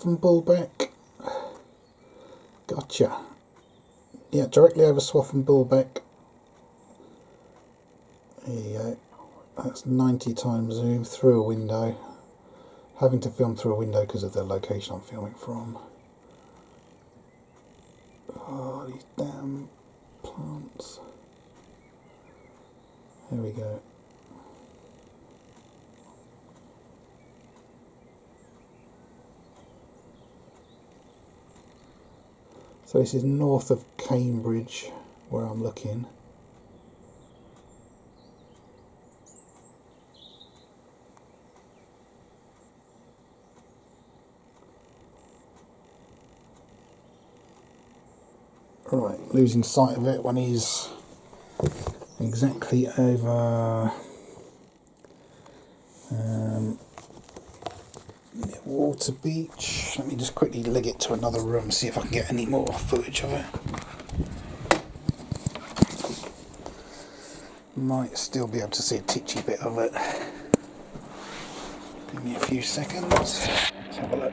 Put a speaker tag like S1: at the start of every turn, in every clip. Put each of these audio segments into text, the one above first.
S1: and Bullbeck. Gotcha. Yeah, directly over Swaff and Bullbeck. There you go. That's 90 times zoom through a window. Having to film through a window because of the location I'm filming from. Oh, these damn plants. There we go. So this is north of Cambridge where I'm looking. Right, losing sight of it when he's exactly over Water Beach. Let me just quickly leg it to another room, see if I can get any more footage of it. Might still be able to see a titchy bit of it. Give me a few seconds. Let's have a look.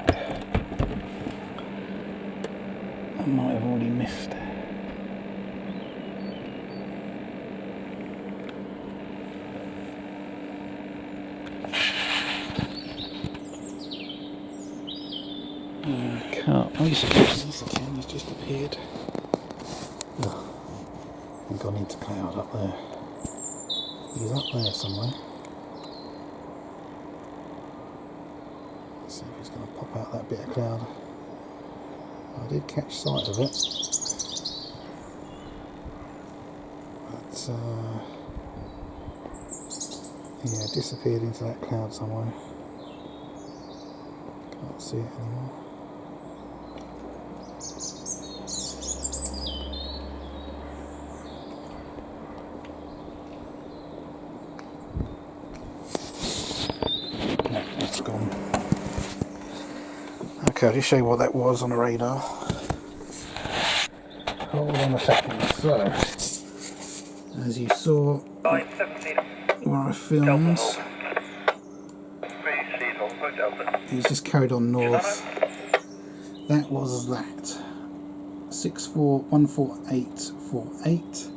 S1: I might have already missed it. Can't. Oh, yes, I can. He's just appeared. Oh, I've gone into cloud up there. He's up there somewhere. Let's see if he's going to pop out that bit of cloud. I did catch sight of it. But, yeah, disappeared into that cloud somewhere. Can't see it anymore. Okay, I'll just show you what that was on the radar. Hold on a second. So, as you saw where I filmed, he's just carried on north. That was that. 64-14848.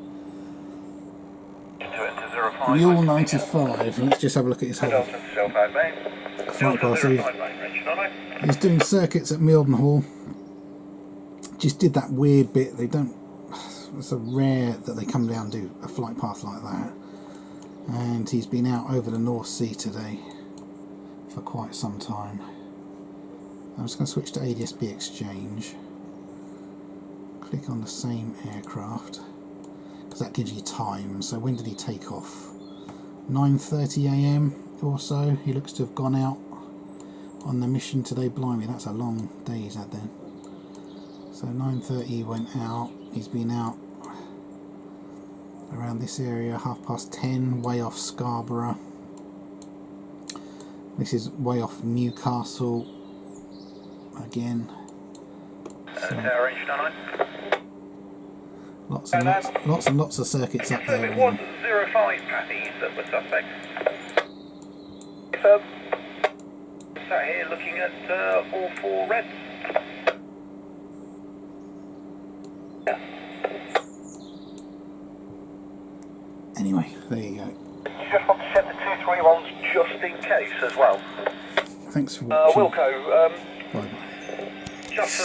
S1: MULE95. Let's just have a look at his whole flight path. He's doing circuits at Mildenhall. Just did that weird bit. They don't. It's so rare that they come down and do a flight path like that. And he's been out over the North Sea today for quite some time. I'm just going to switch to ADS-B exchange. Click on the same aircraft because that gives you time. So when did he take off? 9:30 AM or so. He looks to have gone out on the mission today. Blimey, that's a long day he's had then. So 9:30 he went out. He's been out around this area, 10:30, way off Scarborough. This is way off Newcastle again. So lots and lots of circuits up there.
S2: It was 05 Patties that were suspects. Sat here looking at all four reds. Yeah.
S1: Anyway, there you go.
S2: You just want to set the 231s just in case as well.
S1: Thanks for watching.
S2: Wilco,
S1: Bye bye.
S2: just